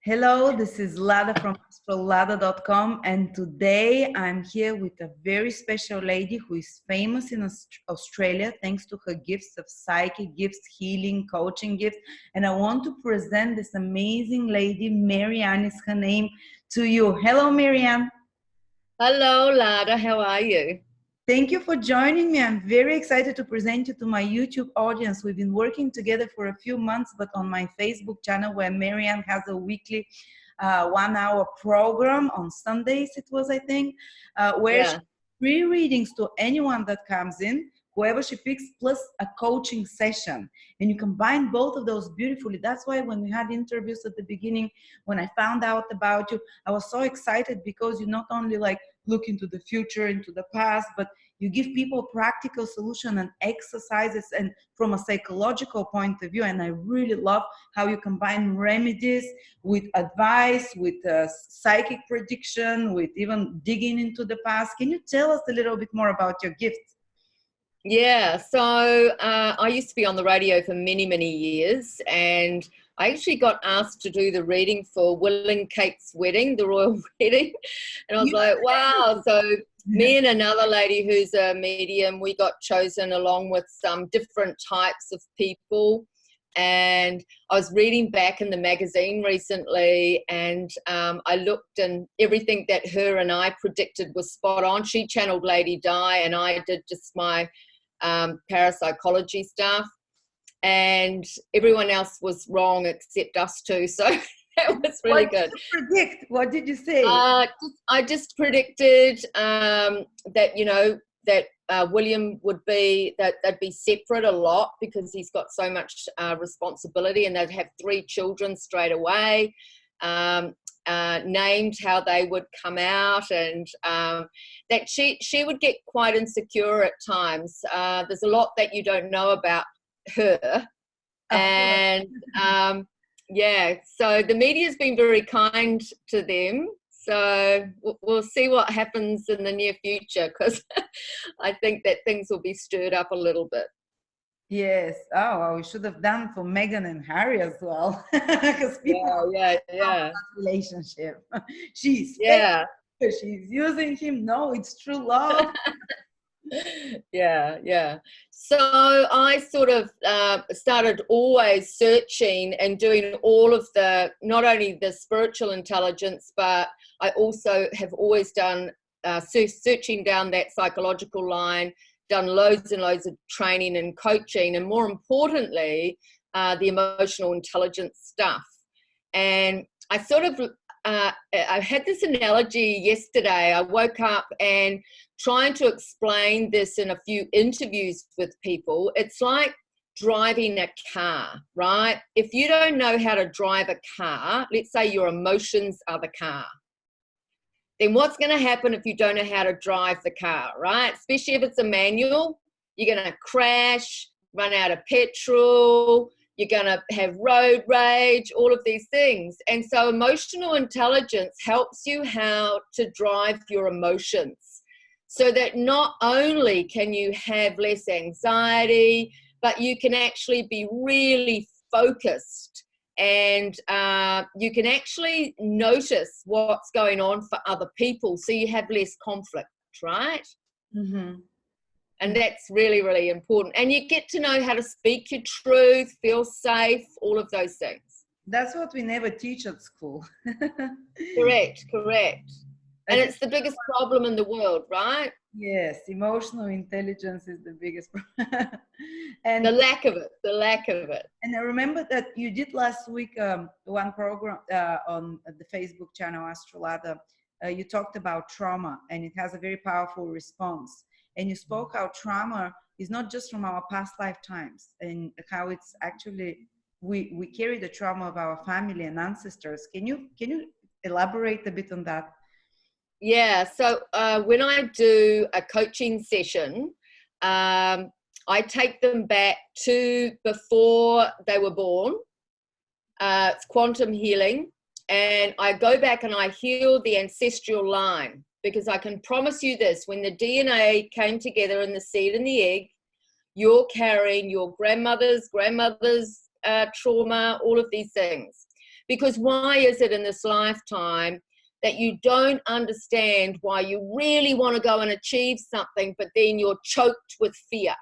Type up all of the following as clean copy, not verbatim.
Hello, this is Lada from Astrolada.com, and today I'm here with a very special lady who is famous in Australia thanks to her gifts of psychic gifts, healing, coaching gifts. And I want to present this amazing lady, Marianne is her name, to you. Hello, Marianne. Hello, Lada. How are you? Thank you for joining me. I'm very excited to present you to my YouTube audience. We've been working together for a few months, but on my Facebook channel where Marianne has a weekly 1-hour program on Sundays, it was, I think, where she free readings to anyone that comes in, whoever she picks, plus a coaching session. And you combine both of those beautifully. That's why when we had interviews at the beginning, when I found out about you, I was so excited because you not only like look into the future, into the past, but you give people practical solution and exercises and from a psychological point of view. And I really love how you combine remedies with advice, with psychic prediction, with even digging into the past. Can you tell us a little bit more about your gifts? Yeah, so I used to be on the radio for many, many years, and I actually got asked to do the reading for Will and Kate's wedding, the royal wedding. And I was like, wow. So me and another lady who's a medium, we got chosen along with some different types of people. And I was reading back in the magazine recently, and I looked, and everything that her and I predicted was spot on. She channeled Lady Di, and I did just my parapsychology stuff, and everyone else was wrong except us two. So that was really good. What did you predict? What did you say? I just predicted that, you know, that William would be, that they'd be separate a lot because he's got so much responsibility, and they'd have 3 children straight away. Named how they would come out, and that she would get quite insecure at times. There's a lot that you don't know about her, and yeah, so the media's been very kind to them. So we'll see what happens in the near future, because I think that things will be stirred up a little bit. Yes. Oh, well, we should have done for Meghan and Harry as well, because people yeah. that relationship. She's she's using him. No, it's true love. Yeah. So I sort of started always searching and doing all of the, not only the spiritual intelligence, but I also have always done searching down that psychological line, done loads and loads of training and coaching, and more importantly, the emotional intelligence stuff. And I sort of, I had this analogy yesterday. I woke up and trying to explain this in a few interviews with people. It's like driving a car, right? If you don't know how to drive a car, let's say your emotions are the car, then what's going to happen if you don't know how to drive the car, right? Especially if it's a manual, you're going to crash, run out of petrol, you're going to have road rage, all of these things. And so emotional intelligence helps you how to drive your emotions, so that not only can you have less anxiety, but you can actually be really focused, and you can actually notice what's going on for other people, so you have less conflict, right? Mm-hmm. And that's really, really important. And you get to know how to speak your truth, feel safe, all of those things. That's what we never teach at school. Correct. And it's the biggest problem in the world, right? Yes, emotional intelligence is the biggest problem. And the lack of it. And I remember that you did last week one program on the Facebook channel Astrolada. You talked about trauma, and it has a very powerful response. And you spoke how trauma is not just from our past lifetimes, and how it's actually we carry the trauma of our family and ancestors. Can you elaborate a bit on that? Yeah, so when I do a coaching session, I take them back to before they were born. It's quantum healing, and I go back and I heal the ancestral line, because I can promise you this: when the DNA came together in the seed and the egg, you're carrying your grandmother's trauma, all of these things. Because why is it in this lifetime that you don't understand why you really want to go and achieve something, but then you're choked with fear,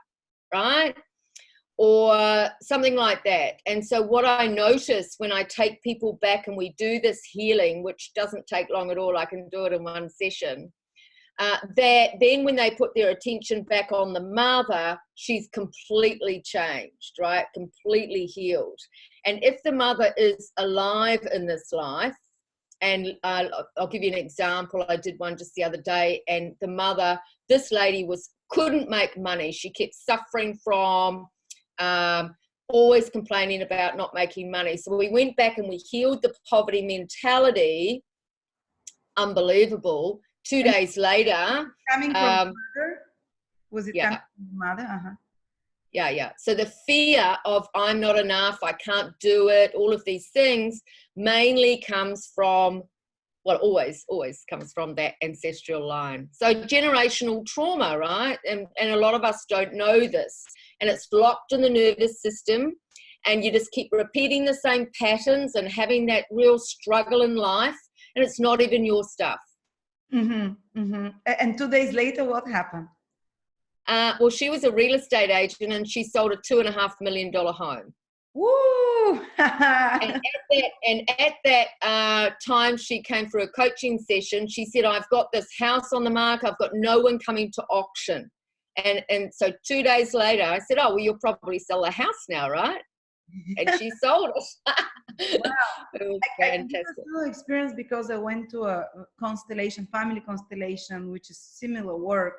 right? Or something like that. And so what I notice when I take people back and we do this healing, which doesn't take long at all, I can do it in one session, that then when they put their attention back on the mother, she's completely changed, right? Completely healed. And if the mother is alive in this life, and I'll give you an example. I did one just the other day, and the mother, this lady couldn't make money. She kept suffering from always complaining about not making money. So we went back and we healed the poverty mentality. Unbelievable. 2 days later. Coming from mother? Was it coming from mother? Uh-huh. Yeah. So the fear of I'm not enough, I can't do it, all of these things mainly comes from, well, always comes from that ancestral line. So generational trauma, right? And a lot of us don't know this. And it's locked in the nervous system. And you just keep repeating the same patterns and having that real struggle in life. And it's not even your stuff. Mm-hmm, mm-hmm. And 2 days later, what happened? Well, she was a real estate agent and she sold a $2.5 million home. Woo! And at that time she came for a coaching session, she said, I've got this house on the market, I've got no one coming to auction. And so 2 days later, I said, oh, well, you'll probably sell the house now, right? And she sold it. Wow. It was I fantastic. had a similar experience because I went to a constellation, family constellation, which is similar work,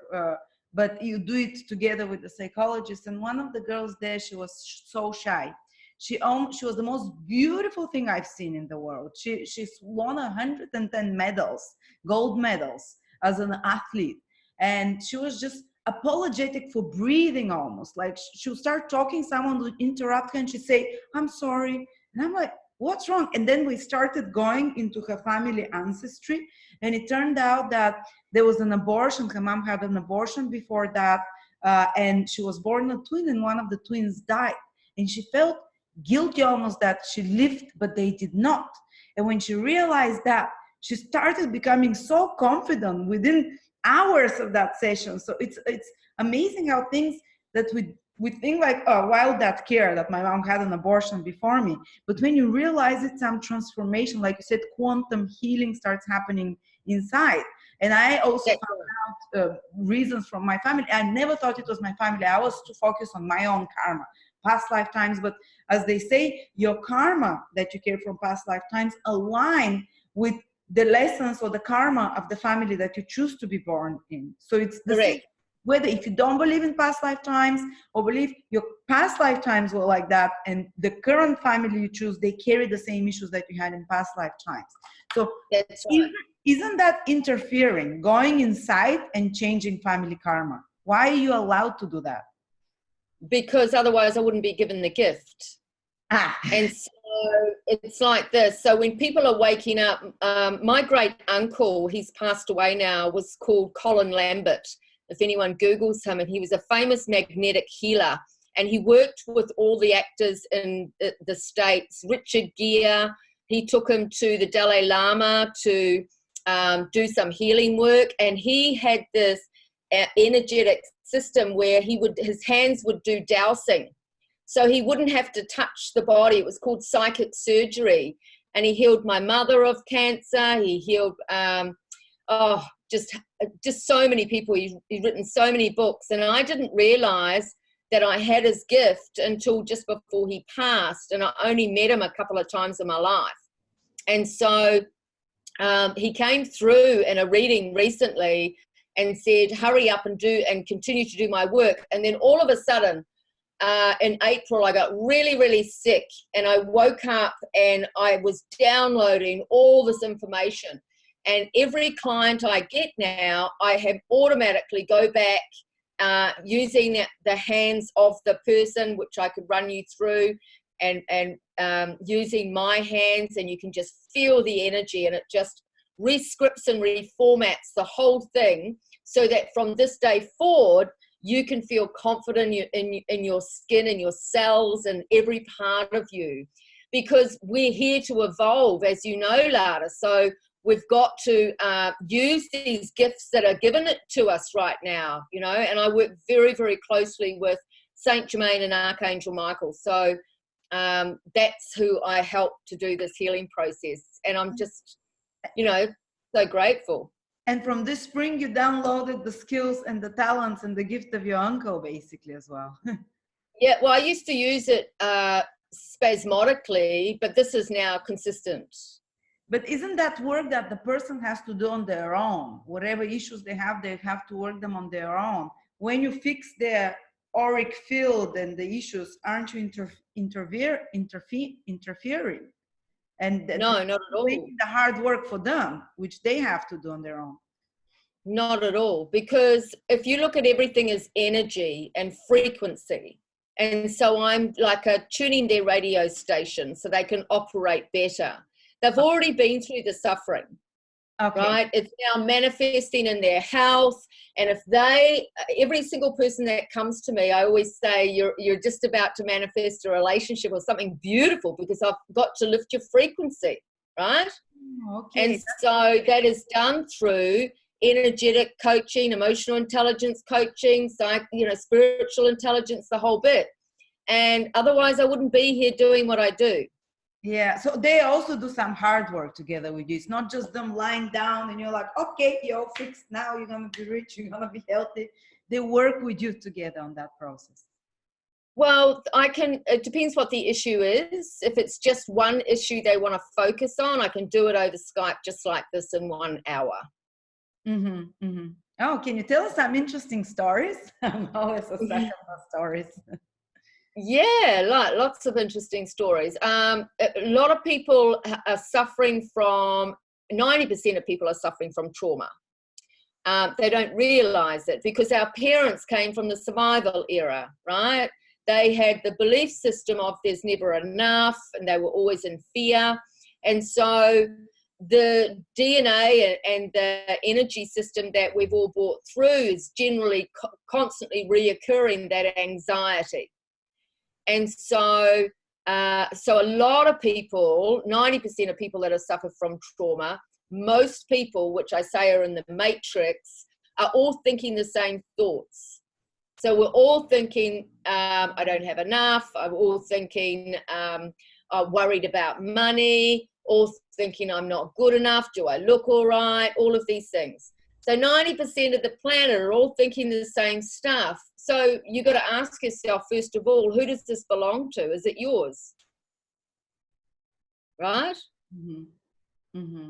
but you do it together with the psychologist. And one of the girls there, she was so shy. She was the most beautiful thing I've seen in the world. She's won 110 medals, gold medals as an athlete. And she was just apologetic for breathing almost. Like she would start talking, someone would interrupt her and she'd say, I'm sorry. And I'm like, what's wrong? And then we started going into her family ancestry. And it turned out that there was an abortion. Her mom had an abortion before that. And she was born a twin and one of the twins died. And she felt guilty almost that she lived, but they did not. And when she realized that, she started becoming so confident within hours of that session. So it's amazing how things that we think like, oh, why would that care that my mom had an abortion before me? But when you realize it's some transformation, like you said, quantum healing starts happening inside. And I also found out reasons from my family. I never thought it was my family. I was too focused on my own karma, past lifetimes. But as they say, your karma that you carry from past lifetimes align with the lessons or the karma of the family that you choose to be born in. So it's the same, whether if you don't believe in past lifetimes or believe your past lifetimes were like that, and the current family you choose, they carry the same issues that you had in past lifetimes. So that's right. Isn't that interfering, going inside and changing family karma? Why are you allowed to do that? Because otherwise I wouldn't be given the gift. And so it's like this. So when people are waking up, my great uncle, he's passed away now, was called Colin Lambert. If anyone Googles him, and he was a famous magnetic healer, and he worked with all the actors in the States. Richard Gere, he took him to the Dalai Lama to do some healing work, and he had this energetic system where his hands would do dowsing. So he wouldn't have to touch the body. It was called psychic surgery. And he healed my mother of cancer. He healed, just so many people. He's written so many books. And I didn't realize that I had his gift until just before he passed. And I only met him a couple of times in my life. And so he came through in a reading recently and said, hurry up and continue to do my work. And then all of a sudden, in April, I got really, really sick, and I woke up and I was downloading all this information. And every client I get now, I have automatically go back using the hands of the person, which I could run you through, and using my hands, and you can just feel the energy, and it just rescripts and reformats the whole thing so that from this day forward, you can feel confident in your skin and your cells and every part of you. because we're here to evolve, as you know, Lada. So we've got to use these gifts that are given it to us right now, you know, and I work very, very closely with Saint Germain and Archangel Michael. So that's who I help to do this healing process. And I'm just, you know, so grateful. And from this spring, you downloaded the skills and the talents and the gift of your uncle, basically, as well. Yeah, well, I used to use it spasmodically, but this is now consistent. But isn't that work that the person has to do on their own? Whatever issues they have to work them on their own. When you fix their auric field and the issues, aren't you interfering? And No, not at all. making the hard work for them, which they have to do on their own. Not at all. Because if you look at everything as energy and frequency, and so I'm like tuning their radio station so they can operate better. They've already been through the suffering, right? It's now manifesting in their health. And if every single person that comes to me, I always say, you're just about to manifest a relationship or something beautiful, because I've got to lift your frequency, right? And so that is done through energetic coaching, emotional intelligence coaching, spiritual intelligence, the whole bit. And otherwise I wouldn't be here doing what I do. Yeah, so they also do some hard work together with you. It's not just them lying down and you're like, okay, you're all fixed now, you're going to be rich, you're going to be healthy. They work with you together on that process. Well, it depends what the issue is. If it's just one issue they want to focus on, I can do it over Skype just like this in 1 hour. Oh, can you tell us some interesting stories? I'm always a sucker for stories. Yeah, lots of interesting stories. A lot of people are suffering from, 90% of people are suffering from trauma. They don't realize it because our parents came from the survival era, right? They had the belief system of there's never enough, and they were always in fear. And so the DNA and the energy system that we've all brought through is generally constantly reoccurring, that anxiety. And so a lot of people, 90% of people that have suffered from trauma, most people, which I say are in the matrix, are all thinking the same thoughts. So we're all thinking, I don't have enough. I'm all thinking, I'm worried about money, all thinking I'm not good enough. Do I look all right? All of these things. So 90% of the planet are all thinking the same stuff. So you got to ask yourself, first of all, who does this belong to? Is it yours? Right?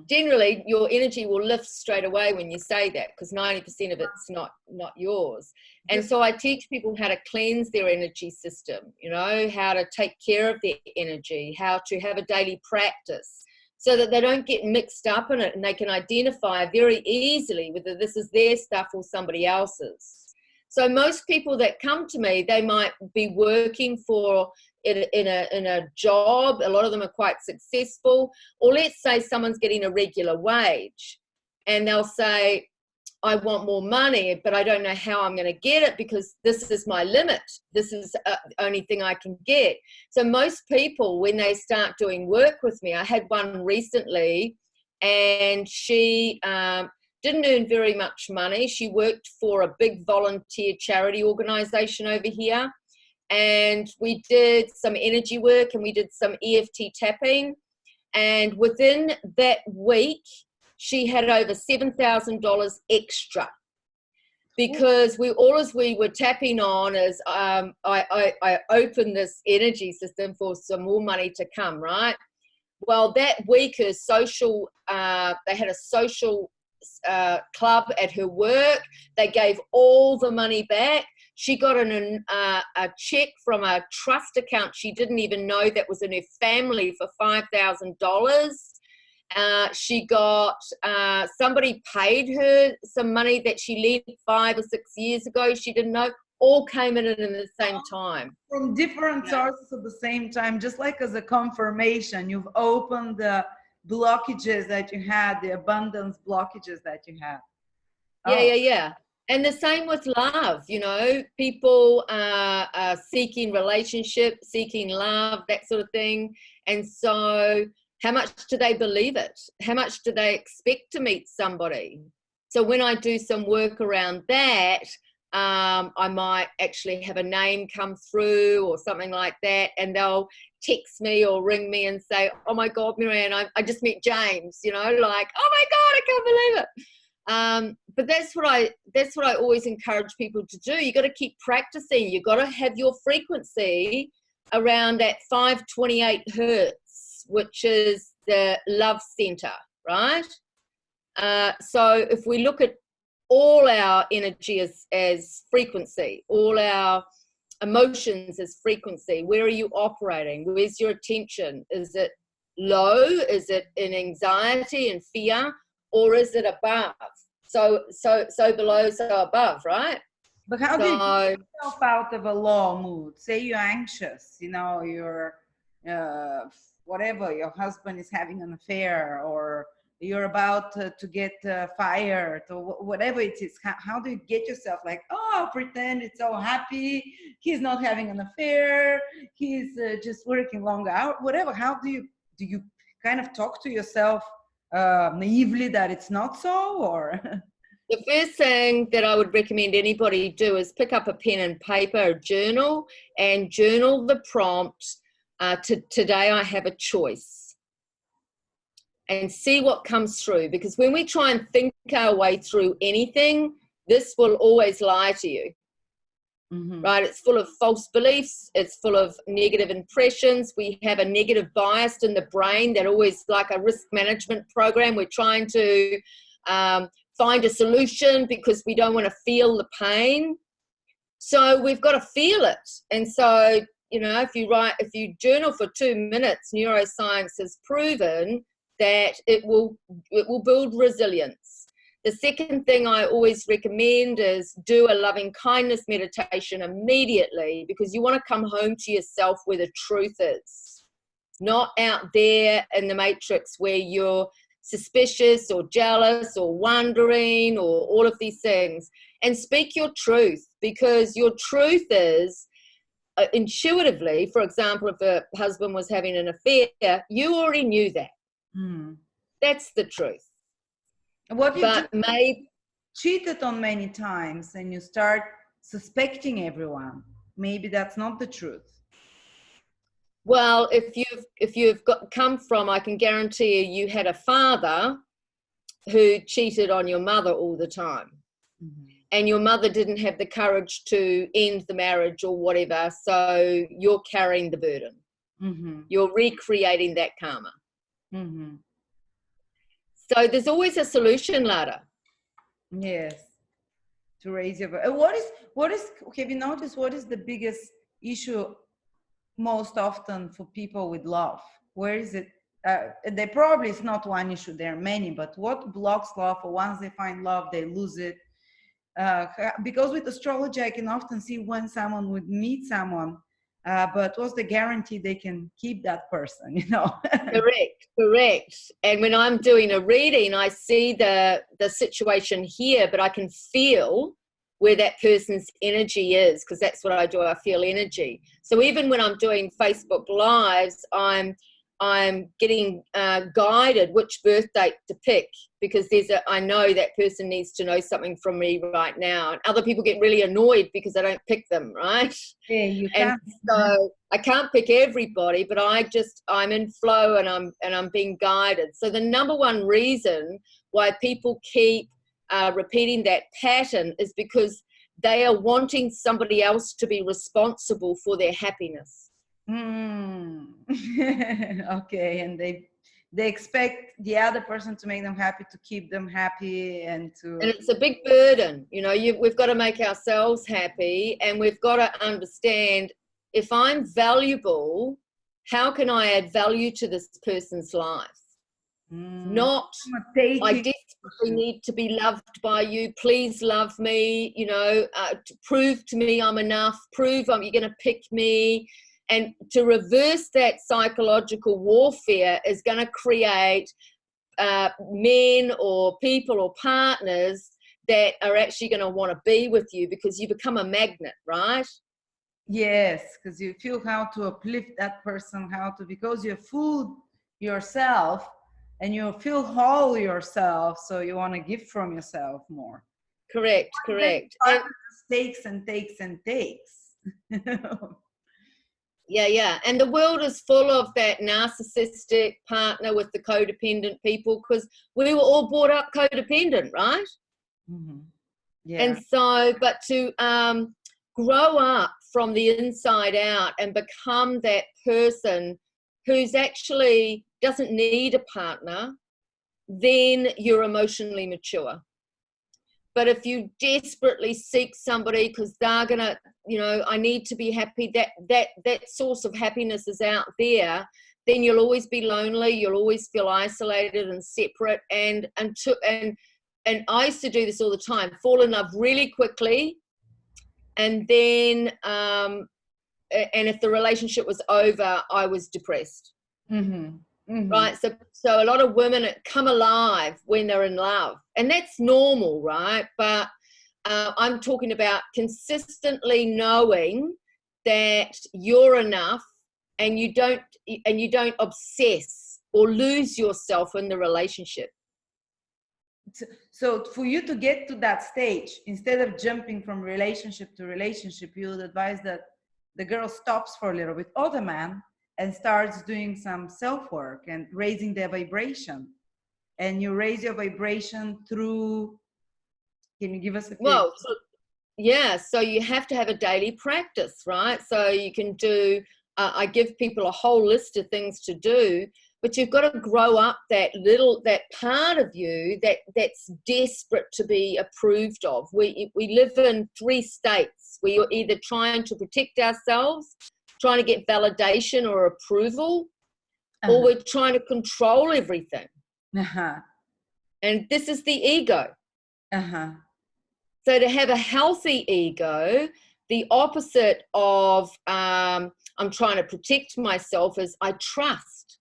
Generally, your energy will lift straight away when you say that, because 90% of it's not yours. And so I teach people how to cleanse their energy system, you know, how to take care of their energy, how to have a daily practice, so that they don't get mixed up in it and they can identify very easily whether this is their stuff or somebody else's. So most people that come to me, they might be working in a job. A lot of them are quite successful. Or let's say someone's getting a regular wage and they'll say, I want more money, but I don't know how I'm going to get it because this is my limit. This is the only thing I can get. So most people, when they start doing work with me, I had one recently and she didn't earn very much money. She worked for a big volunteer charity organization over here. And we did some energy work and we did some EFT tapping. And within that week, she had over $7,000 extra, because we were tapping on as I opened this energy system for some more money to come, right? Well, that week they had a social club at her work. They gave all the money back. She got a check from a trust account she didn't even know that was in her family for $5,000. She got, somebody paid her some money that she left 5 or 6 years ago. She didn't know. All came in the same time. From different sources at the same time, just like as a confirmation, you've opened the blockages that you had, the abundance blockages that you had. Yeah. And the same with love, you know, people are seeking relationship, seeking love, that sort of thing. And so how much do they believe it? How much do they expect to meet somebody? So when I do some work around that, I might actually have a name come through or something like that, and they'll text me or ring me and say, oh my God, Marianne, I just met James, you know, like, oh my God, I can't believe it. But that's what I always encourage people to do. You got to keep practicing. You got to have your frequency around that 528 hertz, which is the love center, right? So if we look at all our energy as frequency, all our emotions as frequency, where are you operating? Where's your attention? Is it low? Is it in anxiety and fear? Or is it above? So below, so above, right? But how do you get yourself out of a low mood? Say you're anxious, you know, you're whatever, your husband is having an affair, or you're about to get fired, or whatever it is. How do you get yourself like, oh, pretend it's so happy, he's not having an affair, he's just working long hours, whatever. How do you kind of talk to yourself naively that it's not so, or? The first thing that I would recommend anybody do is pick up a pen and paper, a journal, and journal the prompt, today I have a choice, and see what comes through. Because when we try and think our way through anything, this will always lie to you. Mm-hmm. Right? It's full of false beliefs. It's full of negative impressions. We have a negative bias in the brain that always, like a risk management program, we're trying to find a solution because we don't want to feel the pain. So we've got to feel it. And so, you know, if you journal for 2 minutes, neuroscience has proven that it will build resilience. The second thing I always recommend is do a loving kindness meditation immediately, because you want to come home to yourself where the truth is, not out there in the matrix where you're suspicious or jealous or wondering or all of these things. And speak your truth, because your truth is intuitively, for example, if a husband was having an affair, you already knew that. That's the truth. What if you cheated on many times and you start suspecting everyone? Maybe that's not the truth. Well, if you've come from, I can guarantee you had a father who cheated on your mother all the time. Mm-hmm. And your mother didn't have the courage to end the marriage or whatever, so you're carrying the burden. Mm-hmm. You're recreating that karma. Mm-hmm. So there's always a solution ladder. Yes. To raise your... What is, have you noticed, what is the biggest issue most often for people with love? Where is it? There probably is not one issue, there are many, but what blocks love? Or once they find love, they lose it. Because with astrology, I can often see when someone would meet someone, but what's the guarantee they can keep that person, you know? Correct. And when I'm doing a reading, I see the situation here, but I can feel where that person's energy is, because that's what I do. I feel energy. So even when I'm doing Facebook Lives, I'm getting guided which birth date to pick, because I know that person needs to know something from me right now. And other people get really annoyed because I don't pick them, right? Yeah, you can't. And so I can't pick everybody, but I'm in flow and I'm being guided. So the number one reason why people keep repeating that pattern is because they are wanting somebody else to be responsible for their happiness. Okay, and they expect the other person to make them happy, to keep them happy, and it's a big burden, you know. We've got to make ourselves happy, and we've got to understand, if I'm valuable, how can I add value to this person's life? Not, I desperately need to be loved by you, please love me, you know, to prove to me I'm enough, you're going to pick me. And to reverse that psychological warfare is going to create men or people or partners that are actually going to want to be with you, because you become a magnet, right? Yes, because you feel how to uplift that person, because you're full yourself and you feel whole yourself, so you want to give from yourself more. Correct. And takes and takes and takes. yeah. And the world is full of that narcissistic partner with the codependent people, because we were all brought up codependent, right? Mm-hmm. Yeah. And so, but to grow up from the inside out and become that person who's actually doesn't need a partner, then you're emotionally mature. But if you desperately seek somebody because they're gonna, I need to be happy, that source of happiness is out there, then you'll always be lonely. You'll always feel isolated and separate. And I used to do this all the time: fall in love really quickly, and then and if the relationship was over, I was depressed. Mm-hmm. Mm-hmm. Right, so a lot of women come alive when they're in love, and that's normal, right? But I'm talking about consistently knowing that you're enough, and you don't obsess or lose yourself in the relationship. So for you to get to that stage, instead of jumping from relationship to relationship, you would advise that the girl stops for a little bit, or the man, and starts doing some self-work and raising their vibration. And you raise your vibration through, can you give us a quick? Well, so you have to have a daily practice, right? So you can do, I give people a whole list of things to do, but you've got to grow up that part of you that's desperate to be approved of. We live in 3 states. We are either trying to protect ourselves, trying to get validation or approval, or we're trying to control everything. And this is the ego. So to have a healthy ego, the opposite of I'm trying to protect myself is I trust.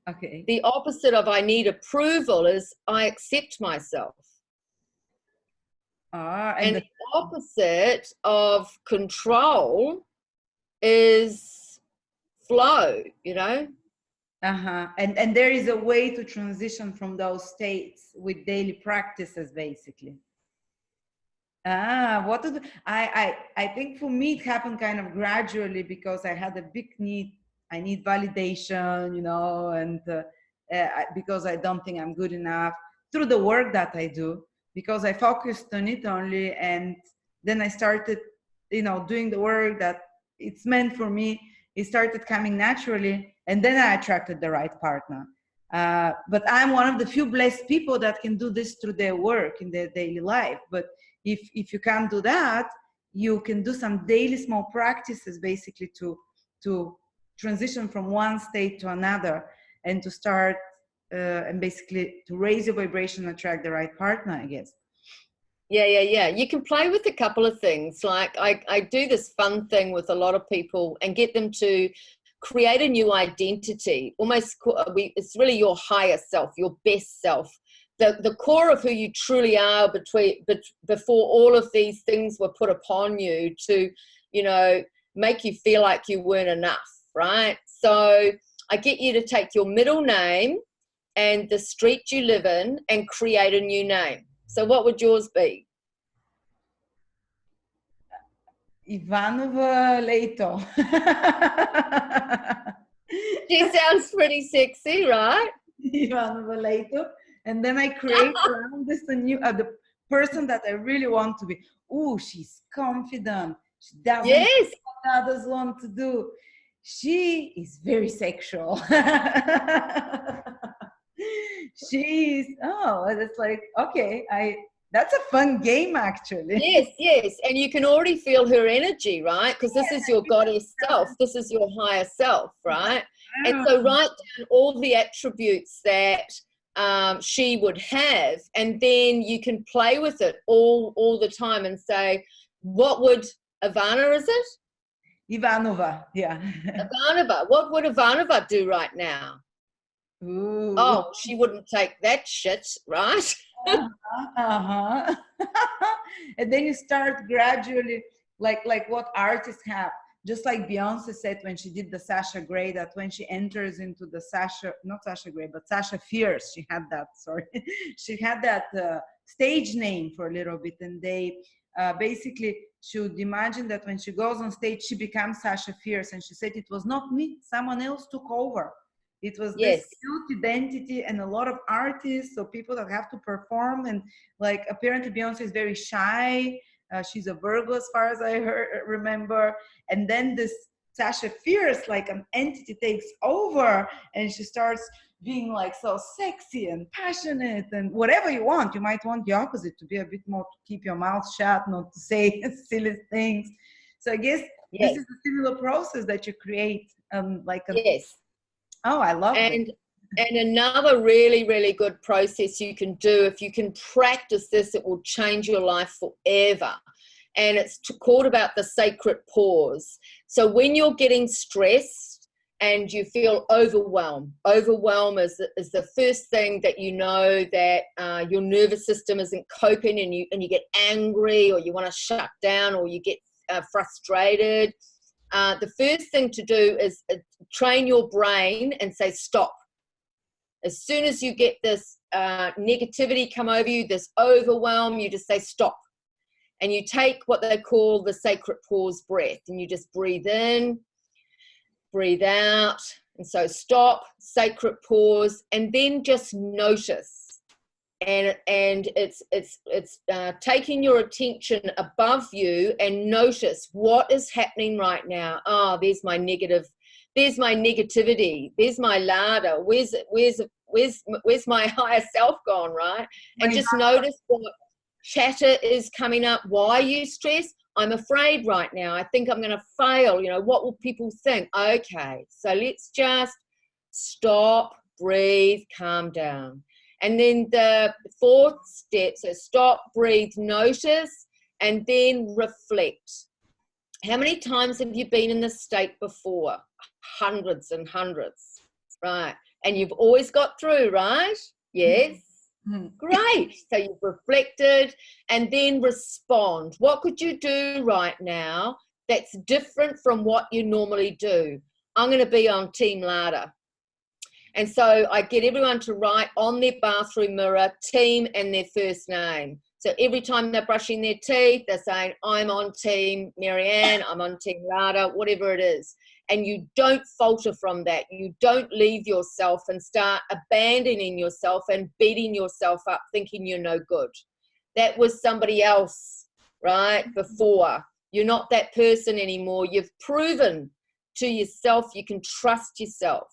Okay. The opposite of I need approval is I accept myself. And the opposite of control is flow, And there is a way to transition from those states with daily practices, basically. I think for me it happened kind of gradually, because I had a big need. I need validation, and because I don't think I'm good enough, through the work that I do, because I focused on it only. And then I started, doing the work that it's meant for me. It started coming naturally, and then I attracted the right partner. But I'm one of the few blessed people that can do this through their work in their daily life. But if you can't do that, you can do some daily small practices, basically to transition from one state to another, and to start and basically to raise your vibration and attract the right partner, I guess. Yeah. You can play with a couple of things. Like I do this fun thing with a lot of people and get them to create a new identity. Almost, it's really your higher self, your best self, the core of who you truly are before all of these things were put upon you to, make you feel like you weren't enough, right? So I get you to take your middle name and the street you live in and create a new name. So what would yours be? Ivanova Leito. She sounds pretty sexy, right? Ivanova Leito. And then I create around this the person that I really want to be. Oh, she's confident. She doesn't know what others want to do. She is very sexual. She's, it's like, okay, that's a fun game, actually. Yes. And you can already feel her energy, right? Because this is your goddess self. This is your higher self, right? And so write down all the attributes that she would have, and then you can play with it all the time and say, what would Ivana, is it? Ivanova, yeah. Ivanova, what would Ivanova do right now? Ooh. Oh, she wouldn't take that shit, right? Uh-huh. And then you start gradually, like what artists have. Just like Beyonce said when she did the Sasha Grey, that when she enters into the not Sasha Grey, but Sasha Fierce, she had that, sorry, she had that stage name for a little bit. And they basically, she would imagine that when she goes on stage, she becomes Sasha Fierce. And she said, it was not me, someone else took over. It was this Yes. cute identity, and a lot of artists, so people that have to perform. And like apparently Beyonce is very shy. She's a Virgo as far as I remember. And then this Sasha Fierce, like an entity, takes over, and she starts being like so sexy and passionate and whatever you want. You might want the opposite, to be a bit more, to keep your mouth shut, not to say silly things. So I guess this Yes. is a similar process that you create, like a, Yes. oh, I love And it. and another really, really good process you can do, if you can practice this, it will change your life forever. And it's called about the sacred pause. So when you're getting stressed and you feel overwhelmed is the first thing that you know that your nervous system isn't coping, and you get angry, or you want to shut down, or you get frustrated. The first thing to do is train your brain and say stop. As soon as you get this negativity come over you, this overwhelm, you just say stop. And you take what they call the sacred pause breath, and you just breathe in, breathe out. And so stop, sacred pause, and then just notice. And it's taking your attention above you and notice what is happening right now. Oh, there's my negativity, there's my Lada, where's my higher self gone, right? And just notice what chatter is coming up. Why are you stressed? I'm afraid right now. I think I'm going to fail. What will people think? Okay, so let's just stop, breathe, calm down. And then the fourth step, so stop, breathe, notice, and then reflect. How many times have you been in this state before? Hundreds and hundreds, right? And you've always got through, right? Yes. Mm-hmm. Great. So you've reflected, and then respond. What could you do right now that's different from what you normally do? I'm going to be on Team Lada. And so I get everyone to write on their bathroom mirror team and their first name. So every time they're brushing their teeth, they're saying, I'm on Team Marianne, I'm on Team Lada, whatever it is. And you don't falter from that. You don't leave yourself and start abandoning yourself and beating yourself up thinking you're no good. That was somebody else, right, before. You're not that person anymore. You've proven to yourself you can trust yourself.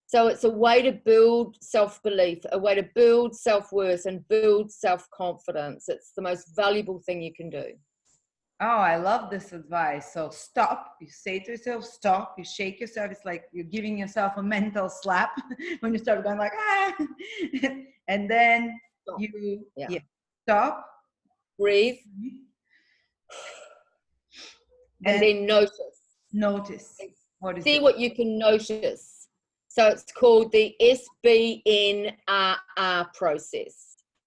So it's a way to build self-belief, a way to build self-worth and build self-confidence. It's the most valuable thing you can do. Oh, I love this advice. So stop, you say to yourself, stop, you shake yourself. It's like you're giving yourself a mental slap when you start going like, ah, and then stop. Stop. Breathe. And then notice. Notice. What is See what you can notice. So it's called the SBNRR process.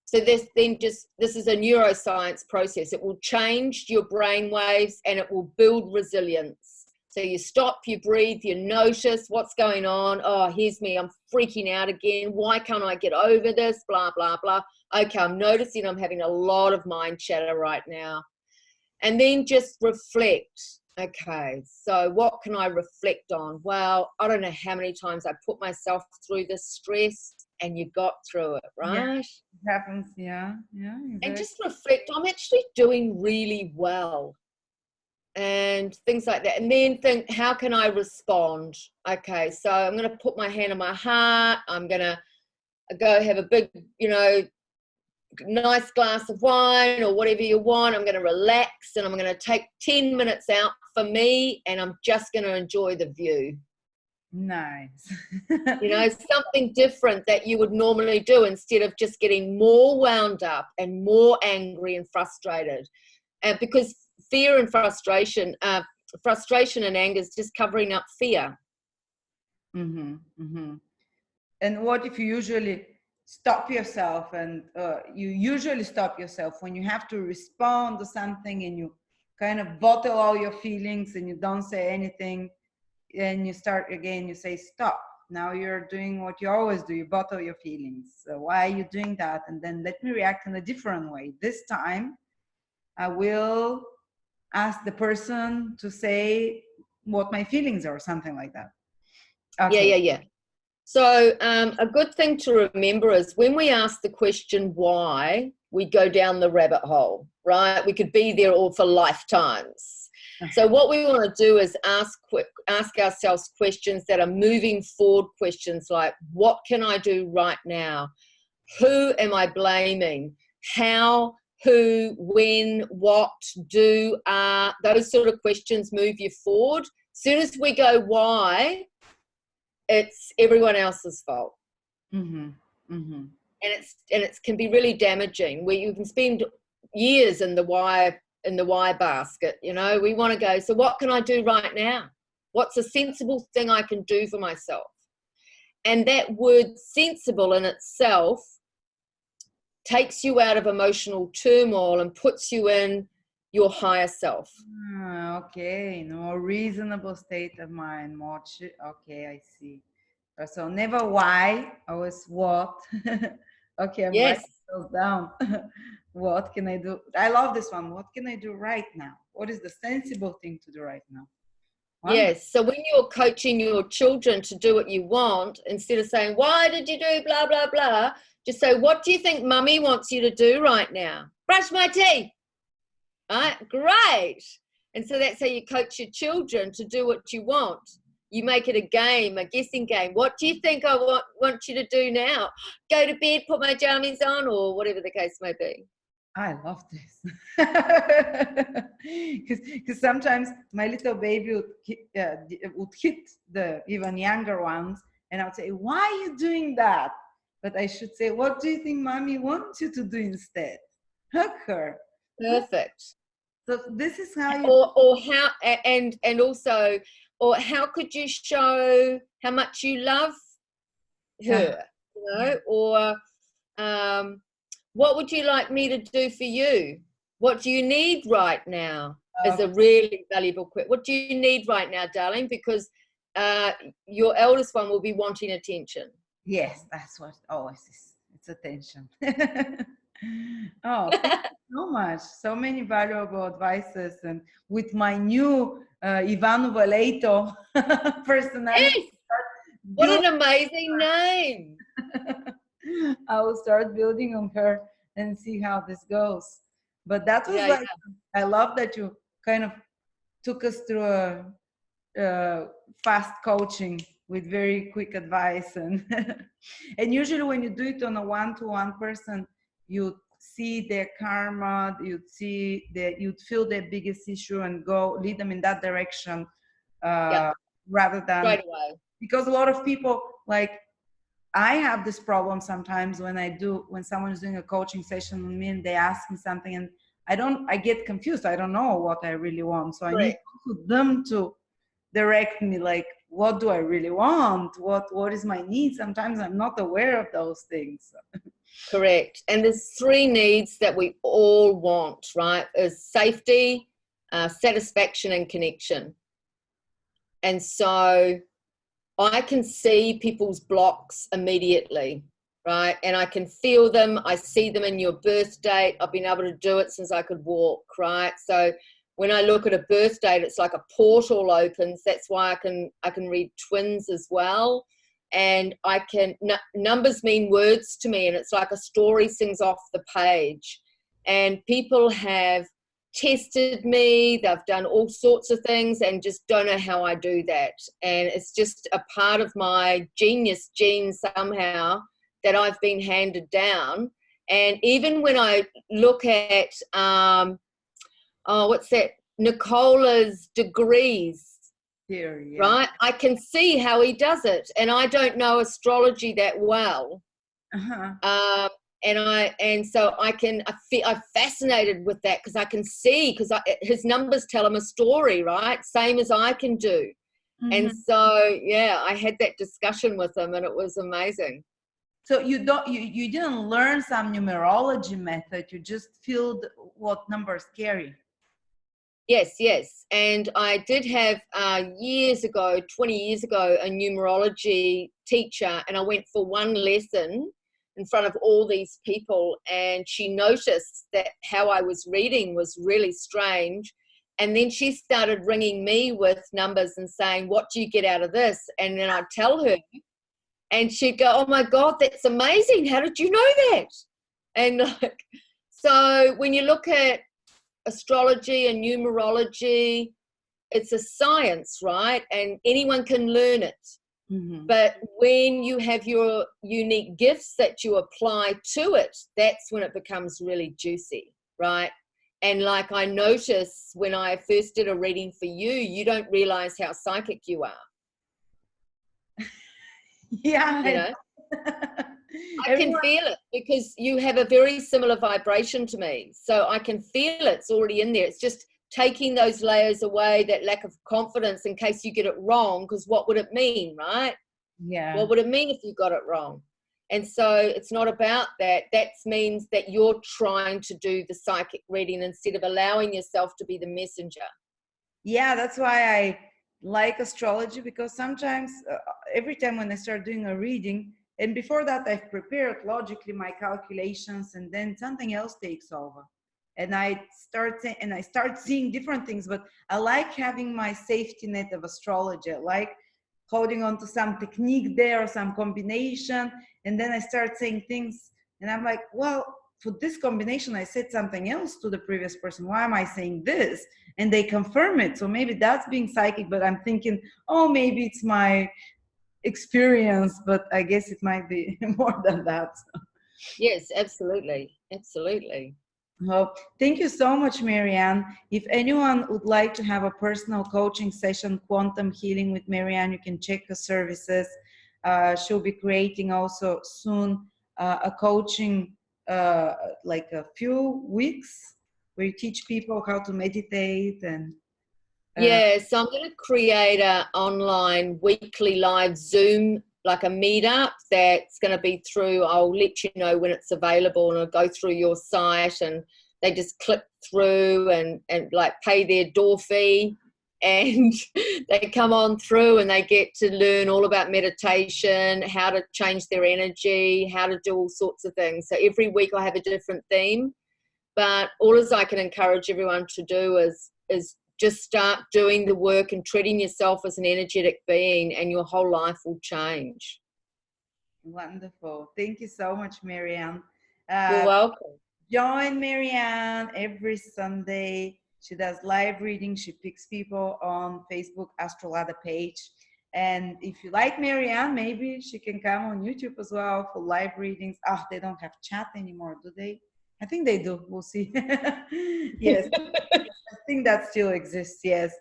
So this is a neuroscience process. It will change your brain waves and it will build resilience. So you stop, you breathe, you notice what's going on. Oh, here's me, I'm freaking out again. Why can't I get over this? Blah, blah, blah. Okay, I'm noticing I'm having a lot of mind chatter right now. And then just reflect. Okay, so what can I reflect on? Well, I don't know how many times I put myself through this stress and you got through it, right? Yeah, it happens, yeah. Exactly. And just reflect, I'm actually doing really well. And things like that. And then think, how can I respond? Okay, so I'm going to put my hand on my heart. I'm going to go have a big, nice glass of wine or whatever you want. I'm going to relax and I'm going to take 10 minutes out for me and I'm just going to enjoy the view. Nice. Something different that you would normally do instead of just getting more wound up and more angry and frustrated. Because fear and frustration and anger is just covering up fear. Mm-hmm. Mm-hmm. And what if you usually stop yourself, and you usually stop yourself when you have to respond to something and you kind of bottle all your feelings and you don't say anything, and you start again, you say stop. Now you're doing what you always do, you bottle your feelings. So why are you doing that? And then let me react in a different way. This time I will ask the person to say what my feelings are, or something like that. Okay. Yeah. So a good thing to remember is when we ask the question why, we go down the rabbit hole, right? We could be there all for lifetimes. So what we want to do is ask ourselves questions that are moving forward questions, like what can I do right now? Who am I blaming? How, who, when, what, do, are, those sort of questions move you forward. As soon as we go why, it's everyone else's fault. Mm-hmm. Mm-hmm. And it can be really damaging, where you can spend years in the why basket. You know, we want to go, so what can I do right now? What's a sensible thing I can do for myself? And that word sensible in itself takes you out of emotional turmoil and puts you in your higher self. Okay, no, reasonable state of mind. More okay, I see. So never why, always what. Okay, I'm Yes. writing those down. What can I do? I love this one. What can I do right now? What is the sensible thing to do right now? Yes. So when you're coaching your children to do what you want, instead of saying, why did you do blah, blah, blah, just say, what do you think mummy wants you to do right now? Brush my teeth. Right? Great. And so that's how you coach your children to do what you want. You make it a game, a guessing game. What do you think I want you to do now? Go to bed, put my jammies on, or whatever the case may be. I love this. Because sometimes my little baby would hit the even younger ones, and I would say, why are you doing that? But I should say, what do you think mommy wants you to do instead? Hug her. Perfect. So this is how you... Or how, and also, or how could you show how much you love her, you know? Or what would you like me to do for you? What do you need right now? Is a really valuable question. What do you need right now, darling? Because your eldest one will be wanting attention. Yes, that's what always is. It's attention. Oh, thank you so much. So many valuable advices. And with my new Ivanova Leito personality. Yes. What an amazing name. I will start building on her and see how this goes. But that was I love that you kind of took us through a fast coaching with very quick advice. And and usually when you do it on a one-to-one person, you see their karma, you'd feel their biggest issue and go lead them in that direction rather than right away. Because a lot of people, like, I have this problem sometimes when someone is doing a coaching session with me and they ask me something and I get confused. I don't know what I really want. So I need them to direct me, like, what do I really want? What is my need? Sometimes I'm not aware of those things. Correct. And there's 3 needs that we all want, right? Is safety, satisfaction, and connection. And so I can see people's blocks immediately, right? And I can feel them. I see them in your birth date. I've been able to do it since I could walk, right? So when I look at a birth date, it's like a portal opens. That's why I can read twins as well. And numbers mean words to me, and it's like a story sings off the page. And people have tested me, they've done all sorts of things and just don't know how I do that. And it's just a part of my genius gene somehow that I've been handed down. And even when I look at what's that, Nicola's degrees theory, right, I can see how he does it, and I don't know astrology that well. And so I'm fascinated with that, because I can see, because his numbers tell him a story, right? Same as I can do. And so, yeah, I had that discussion with him and it was amazing. So you didn't learn some numerology method. You just filled what numbers carry. Yes, yes. And I did have years ago, 20 years ago, a numerology teacher, and I went for one lesson in front of all these people, and she noticed that how I was reading was really strange. And then she started ringing me with numbers and saying, "What do you get out of this?" And then I'd tell her, and she'd go, "Oh my God, that's amazing. How did you know that?" And like, so when you look at astrology and numerology, it's a science, right? And anyone can learn it. Mm-hmm. But when you have your unique gifts that you apply to it, that's when it becomes really juicy, right? And like I noticed when I first did a reading for you, you don't realize how psychic you are. Yeah. You know? I can feel it because you have a very similar vibration to me. So I can feel it's already in there. It's just taking those layers away, that lack of confidence in case you get it wrong, because what would it mean, right? Yeah. What would it mean if you got it wrong? And so it's not about that. That means that you're trying to do the psychic reading instead of allowing yourself to be the messenger. Yeah, that's why I like astrology, because sometimes every time when I start doing a reading, and before that I've prepared logically my calculations, and then something else takes over, and I start seeing different things. But I like having my safety net of astrology. I like holding on to some technique there or some combination, and then I start saying things, and I'm like, well, for this combination I said something else to the previous person. Why am I saying this? And they confirm it. So maybe that's being psychic, but I'm thinking, oh, maybe it's my experience, but I guess it might be more than that. Yes, absolutely. Absolutely. Well, thank you so much, Marianne. If anyone would like to have a personal coaching session, quantum healing with Marianne, you can check her services. She'll be creating also soon a coaching, like a few weeks, where you teach people how to meditate and Yeah, so I'm going to create a online weekly live Zoom, like a meetup that's going to be through, I'll let you know when it's available, and I'll go through your site, and they just click through and like pay their door fee, and they come on through and they get to learn all about meditation, how to change their energy, how to do all sorts of things. So every week I have a different theme, but all as I can encourage everyone to do is just start doing the work and treating yourself as an energetic being, and your whole life will change. Wonderful. Thank you so much, Marianne. You're welcome. Join Marianne every Sunday. She does live reading. She picks people on Facebook Astrolada page. And if you like Marianne, maybe she can come on YouTube as well for live readings. Oh, they don't have chat anymore, do they? I think they do. We'll see. Yes. I think that still exists, yes.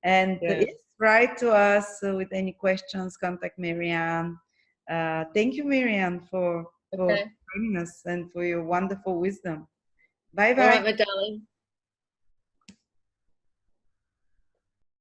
And Yeah. yes, write to us with any questions, contact Marianne. Thank you, Marianne, for Okay. joining us and for your wonderful wisdom. All Bye-bye. right, my darling.